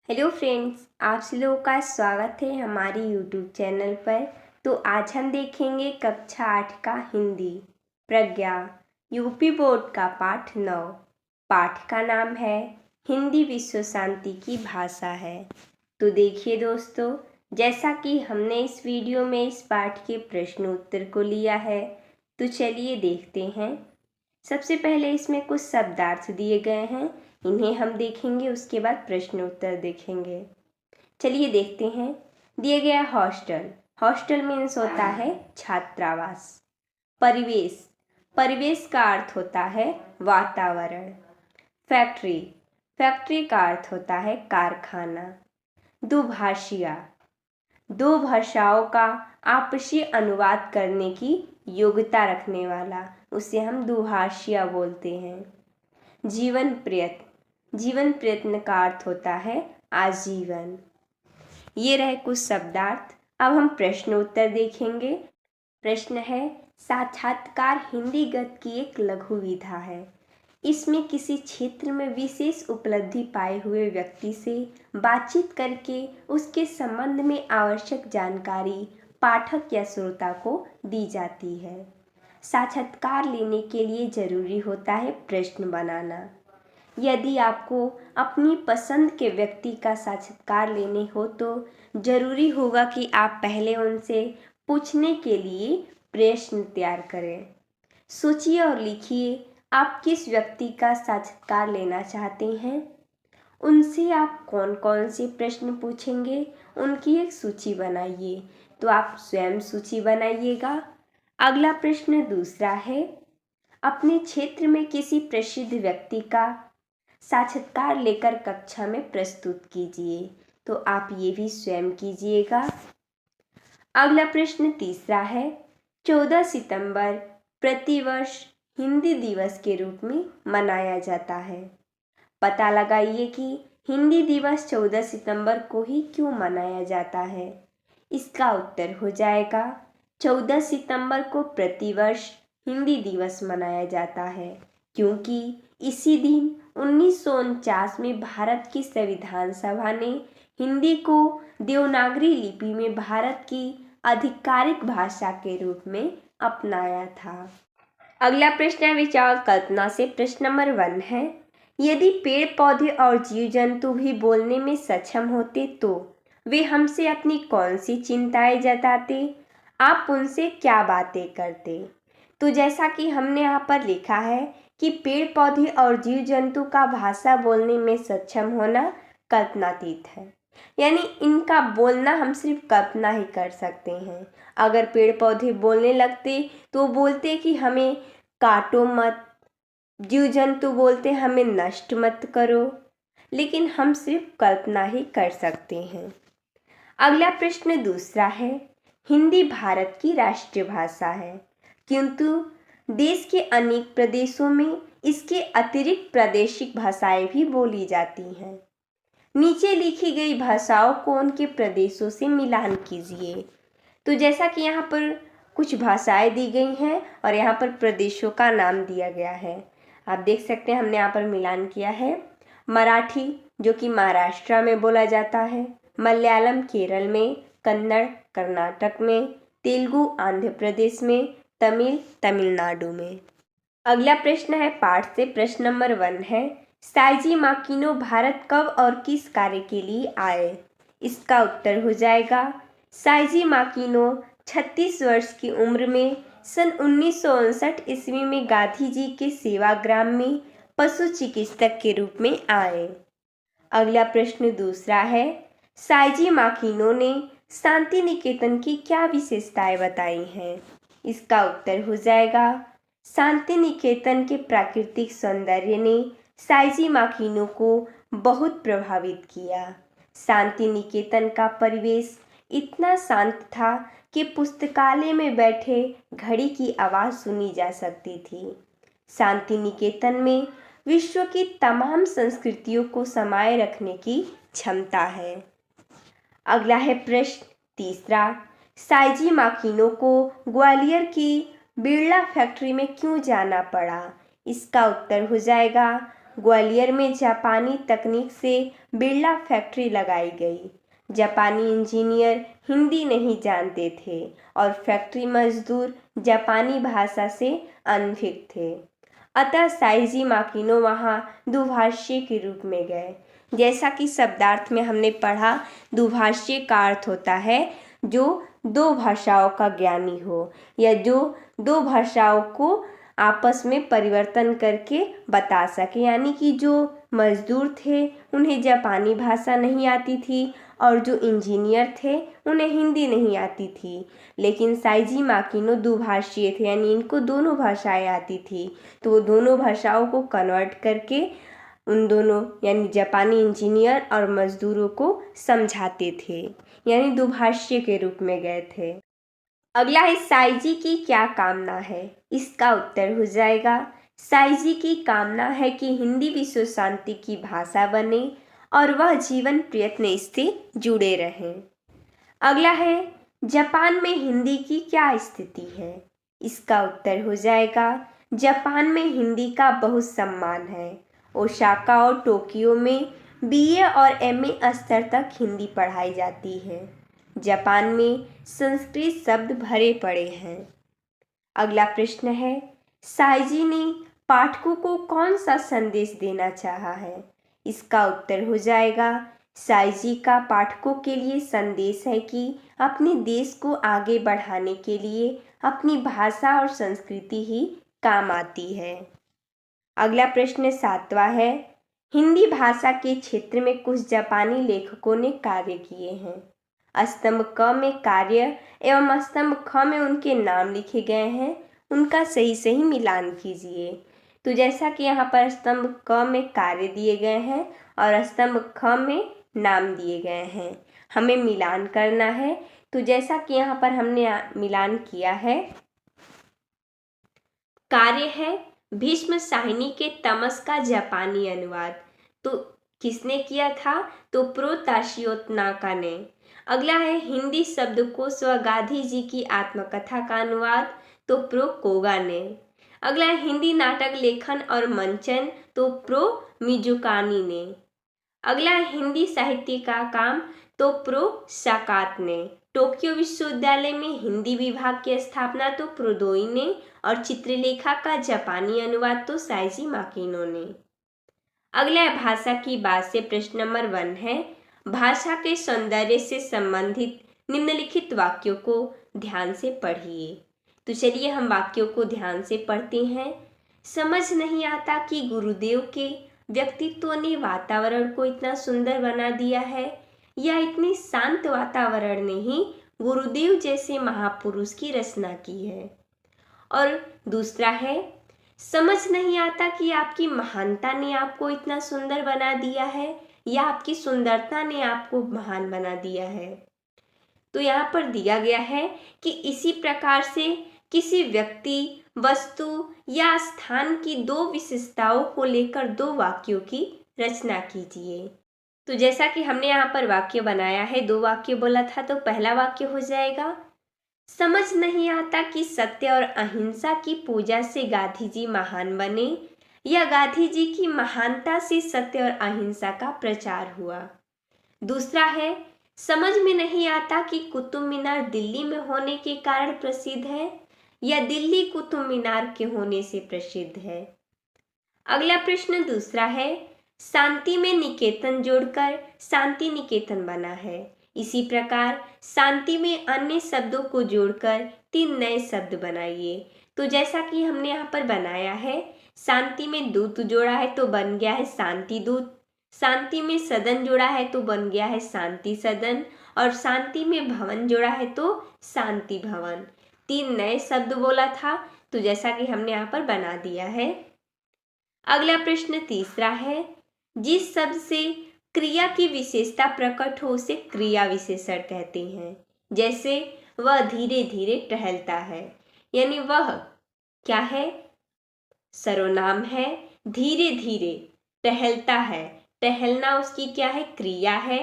Hello friends, आप सभी लोगों का स्वागत है हमारी यूट्यूब चैनल पर। तो आज हम देखेंगे कक्षा 8 का हिंदी प्रज्ञा यूपी बोर्ड का पाठ 9। पाठ का नाम है हिंदी विश्व शांति की भाषा है। तो देखिए दोस्तों, जैसा कि हमने इस वीडियो में इस पाठ के प्रश्न उत्तर को लिया है, तो चलिए देखते हैं। सबसे पहले इसमें कुछ शब्दार्थ दिए गए हैं, इन्हें हम देखेंगे, उसके बाद प्रश्न उत्तर देखेंगे। चलिए देखते हैं। दिए गया हॉस्टल, हॉस्टल मीन्स होता है छात्रावास। परिवेश, परिवेश का अर्थ होता है वातावरण। फैक्ट्री, फैक्ट्री का अर्थ होता है कारखाना। दुभाषिया, दो भाषाओं का आपसी अनुवाद करने की योग्यता रखने वाला, उसे हम दुभाषिया बोलते हैं। जीवन प्रयत्न, जीवन प्रयत्न का अर्थ होता है आजीवन। ये रहे कुछ शब्दार्थ। अब हम प्रश्न उत्तर देखेंगे। प्रश्न है, साक्षात्कार हिंदी गद्य की एक लघु विधा है। इसमें किसी क्षेत्र में विशेष उपलब्धि पाए हुए व्यक्ति से बातचीत करके उसके संबंध में आवश्यक जानकारी पाठक या श्रोता को दी जाती है। साक्षात्कार लेने के लिए जरूरी होता है प्रश्न बनाना। यदि आपको अपनी पसंद के व्यक्ति का साक्षात्कार लेने हो तो जरूरी होगा कि आप पहले उनसे पूछने के लिए प्रश्न तैयार करें। सोचिए और लिखिए, आप किस व्यक्ति का साक्षात्कार लेना चाहते हैं। उनसे आप कौन कौन से प्रश्न पूछेंगे, उनकी एक सूची बनाइए। तो आप स्वयं सूची बनाइएगा। अगला प्रश्न दूसरा है, अपने क्षेत्र में किसी प्रसिद्ध व्यक्ति का साक्षात्कार लेकर कक्षा में प्रस्तुत कीजिए। तो आप ये भी स्वयं कीजिएगा। अगला प्रश्न तीसरा है, 14 सितंबर प्रतिवर्ष हिंदी दिवस के रूप में मनाया जाता है। पता लगाइए कि हिंदी दिवस 14 सितंबर को ही क्यों मनाया जाता है। इसका उत्तर हो जाएगा, 14 सितंबर को प्रतिवर्ष हिंदी दिवस मनाया जाता है क्योंकि इसी दिन 1949 में भारत की संविधान सभा ने हिंदी को देवनागरी लिपि में भारत की आधिकारिक भाषा के रूप में अपनाया था। अगला प्रश्न है विचार कल्पना से। प्रश्न नंबर 1 है, यदि पेड़ पौधे और जीव जंतु भी बोलने में सक्षम होते तो वे हमसे अपनी कौन सी चिंताएं जताते, आप उनसे क्या बातें करते। तो जैसा कि हमने यहाँ पर लिखा है कि पेड़ पौधे और जीव जंतु का भाषा बोलने में सक्षम होना कल्पनातीत है, यानी इनका बोलना हम सिर्फ कल्पना ही कर सकते हैं। अगर पेड़ पौधे बोलने लगते तो बोलते कि हमें काटो मत, जीव जंतु बोलते हमें नष्ट मत करो, लेकिन हम सिर्फ कल्पना ही कर सकते हैं। अगला प्रश्न दूसरा है, हिंदी भारत की राष्ट्रीय भाषा है किंतु देश के अनेक प्रदेशों में इसके अतिरिक्त प्रादेशिक भाषाएं भी बोली जाती हैं। नीचे लिखी गई भाषाओं को उनके प्रदेशों से मिलान कीजिए। तो जैसा कि यहाँ पर कुछ भाषाएं दी गई हैं और यहाँ पर प्रदेशों का नाम दिया गया है, आप देख सकते हैं हमने यहाँ पर मिलान किया है। मराठी जो कि महाराष्ट्र में बोला जाता है, मलयालम केरल में, कन्नड़ कर्नाटक में, तेलुगु आंध्र प्रदेश में, तमिल तमिलनाडु में। अगला प्रश्न है पाठ से। प्रश्न नंबर 1 है, साइजी माकिनो भारत कब और किस कार्य के लिए आए। इसका उत्तर हो जाएगा, साइजी माकिनो 36 वर्ष की उम्र में सन 1959 ईस्वी में गांधी जी के सेवाग्राम में पशु चिकित्सक के रूप में आए। अगला प्रश्न दूसरा है, साइजी माकिनो ने शांति निकेतन की क्या विशेषताएं बताई हैं। इसका उत्तर हो जाएगा, शांति निकेतन के प्राकृतिक सौंदर्य ने साइजी माकिनो को बहुत प्रभावित किया। शांति निकेतन का परिवेश इतना शांत था कि पुस्तकालय में बैठे घड़ी की आवाज़ सुनी जा सकती थी। शांति निकेतन में विश्व की तमाम संस्कृतियों को समाये रखने की क्षमता है। अगला है प्रश्न तीसरा, साइजी माकिनो को ग्वालियर की बिरला फैक्ट्री में क्यों जाना पड़ा। इसका उत्तर हो जाएगा, ग्वालियर में जापानी तकनीक से बिरला फैक्ट्री लगाई गई। जापानी इंजीनियर हिंदी नहीं जानते थे और फैक्ट्री मजदूर जापानी भाषा से अनभिज्ञ थे। अतः साइजी माकिनो वहाँ दुभाषी के रूप में गए। जैसा कि शब्दार्थ में हमने पढ़ा, दुभाषी का अर्थ होता है जो दो भाषाओं का ज्ञानी हो या जो दो भाषाओं को आपस में परिवर्तन करके बता सके। यानी कि जो मजदूर थे उन्हें जापानी भाषा नहीं आती थी और जो इंजीनियर थे उन्हें हिंदी नहीं आती थी, लेकिन साइजी माकिनो दुभाषीय थे, यानी इनको दोनों भाषाएं आती थी। तो वो दोनों भाषाओं को कन्वर्ट करके उन दोनों यानी जापानी इंजीनियर और मजदूरों को समझाते थे, यानी दुभाषी के रूप में गए थे। अगला है साइजी की क्या कामना है। इसका उत्तर हो जाएगा साइजी की कामना है कि हिंदी विश्व शांति की भाषा बने और वह जीवन प्रयत्न इससे जुड़े रहें। अगला है जापान में हिंदी की क्या स्थिति है। इसका उत्तर हो जाएगा जापान में हिंदी का बहुत सम्मान है। ओसाका और टोक्यो में बीए और एमए स्तर तक हिंदी पढ़ाई जाती है। जापान में संस्कृत शब्द भरे पड़े हैं। अगला प्रश्न है साइजी ने पाठकों को कौन सा संदेश देना चाहा है। इसका उत्तर हो जाएगा साइजी का पाठकों के लिए संदेश है कि अपने देश को आगे बढ़ाने के लिए अपनी भाषा और संस्कृति ही काम आती है। अगला प्रश्न 7वां है हिंदी भाषा के क्षेत्र में कुछ जापानी लेखकों ने कार्य किए हैं। स्तंभ क में कार्य एवं स्तंभ ख में उनके नाम लिखे गए हैं, उनका सही मिलान कीजिए। तो जैसा कि यहाँ पर स्तंभ क में कार्य दिए गए हैं और स्तंभ ख में नाम दिए गए हैं, हमें मिलान करना है। तो जैसा कि यहाँ पर हमने मिलान किया है, कार्य है भीष्म साहिनी के तमस का जापानी अनुवाद। तो किसने किया था? तो प्रो ताशियोतनाका ने। अगला है हिंदी शब्दकोश व गांधी जी की आत्मकथा का अनुवाद। तो प्रो कोगा ने। अगला है हिंदी नाटक लेखन और मंचन। तो प्रो मिजुकानी ने। अगला है हिंदी साहित्य का काम। तो प्रो साकात ने। टोक्यो विश्वविद्यालय में हिंदी विभाग की स्थापना। तो प्रोदोई ने। और चित्रलेखा का जापानी अनुवाद। तो साइजी माकिनो ने। अगला है भाषा की बात से प्रश्न नंबर 1 है भाषा के सौंदर्य से संबंधित निम्नलिखित वाक्यों को ध्यान से पढ़िए। तो चलिए हम वाक्यों को ध्यान से पढ़ते हैं। समझ नहीं आता कि गुरुदेव के व्यक्तित्व ने वातावरण को इतना सुंदर बना दिया है, या इतने शांत वातावरण ने ही गुरुदेव जैसे महापुरुष की रचना की है। और दूसरा है समझ नहीं आता कि आपकी महानता ने आपको इतना सुंदर बना दिया है या आपकी सुंदरता ने आपको महान बना दिया है। तो यहाँ पर दिया गया है कि इसी प्रकार से किसी व्यक्ति, वस्तु या स्थान की दो विशेषताओं को लेकर दो वाक्यों की रचना कीजिए। तो जैसा कि हमने यहाँ पर वाक्य बनाया है, 2 वाक्य बोला था, तो पहला वाक्य हो जाएगा समझ नहीं आता कि सत्य और अहिंसा की पूजा से गांधी जी महान बने या गांधी जी की महानता से सत्य और अहिंसा का प्रचार हुआ। दूसरा है समझ में नहीं आता कि कुतुब मीनार दिल्ली में होने के कारण प्रसिद्ध है या दिल्ली कुतुब मीनार के होने से प्रसिद्ध है। अगला प्रश्न दूसरा है शांति में निकेतन जोड़कर शांति निकेतन बना है। इसी प्रकार शांति में अन्य शब्दों को जोड़कर 3 नए शब्द बनाइए। तो जैसा कि हमने यहाँ पर बनाया है, शांति में दूत जोड़ा है तो बन गया है शांति दूत, शांति में सदन जोड़ा है तो बन गया है शांति सदन, और शांति में भवन जोड़ा है तो शांति भवन। 3 नए शब्द बोला था, तो जैसा कि हमने यहाँ पर बना दिया है। अगला प्रश्न तीसरा है जिस शब्द से क्रिया की विशेषता प्रकट हो उसे क्रिया विशेषण कहते हैं। जैसे वह धीरे धीरे टहलता है, यानी वह क्या है? सर्वनाम है। धीरे धीरे टहलता है, टहलना उसकी क्या है? क्रिया है।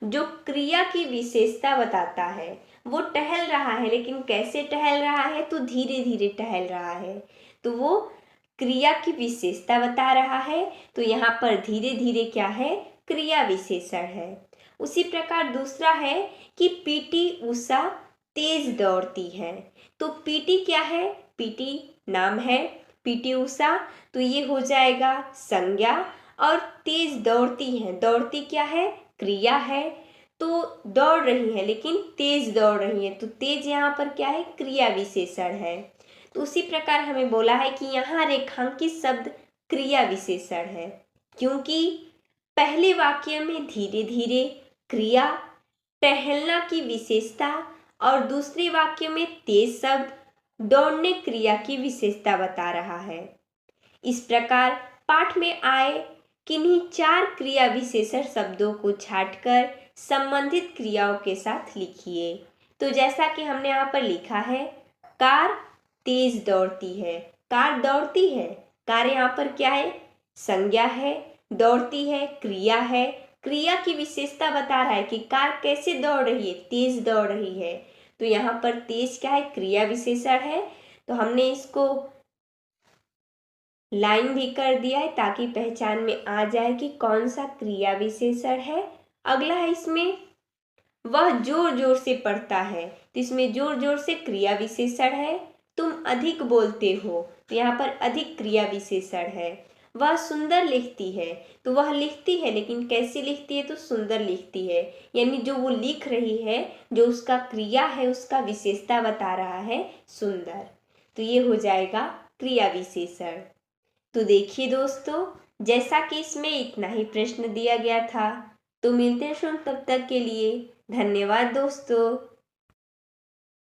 जो क्रिया की विशेषता बताता है, वो टहल रहा है, लेकिन कैसे टहल रहा है? तो धीरे धीरे टहल रहा है। तो वो क्रिया की विशेषता बता रहा है, तो यहाँ पर धीरे धीरे क्या है, क्रिया विशेषण है। उसी प्रकार दूसरा है कि पीटी उषा तेज दौड़ती है। तो पीटी क्या है, पीटी नाम है, पीटी उषा, तो ये हो जाएगा संज्ञा। और तेज दौड़ती है, दौड़ती क्या है, क्रिया है। तो दौड़ रही है लेकिन तेज दौड़ रही है, तो तेज यहाँ पर क्या है, क्रिया विशेषण है। तो उसी प्रकार हमें बोला है कि यहाँ रेखांकित शब्द क्रिया विशेषण है, क्योंकि पहले वाक्य में धीरे धीरे क्रिया, टहलना की विशेषता, और दूसरे वाक्य में तेज शब्द दौड़ने क्रिया की विशेषता बता रहा है। इस प्रकार पाठ में आए किन्हीं 4 क्रिया विशेषण शब्दों को छांटकर संबंधित क्रियाओं के साथ लिखिए। तो जैसा कि हमने यहाँ पर लिखा है, कार तेज दौड़ती है, कार दौड़ती है, कार यहाँ पर क्या है, संज्ञा है, दौड़ती है क्रिया है, क्रिया की विशेषता बता रहा है कि कार कैसे दौड़ रही है, तेज दौड़ रही है। तो यहाँ पर तेज क्या है, क्रिया विशेषण है। तो हमने इसको लाइन भी कर दिया है ताकि पहचान में आ जाए कि कौन सा क्रिया विशेषण है। अगला है इसमें, वह जोर जोर से पढ़ता है, तो इसमें जोर जोर से क्रिया विशेषण है। तुम अधिक बोलते हो, तो यहाँ पर अधिक क्रिया विशेषण है। वह सुंदर लिखती है, तो वह लिखती है लेकिन कैसे लिखती है, तो सुंदर लिखती है, यानी जो वो लिख रही है, जो उसका क्रिया है, उसका विशेषता बता रहा है सुंदर। तो ये हो जाएगा क्रिया विशेषण। तो देखिए दोस्तों, जैसा कि इसमें इतना ही प्रश्न दिया गया था। तो मिलते हैं तब तक के लिए धन्यवाद दोस्तों।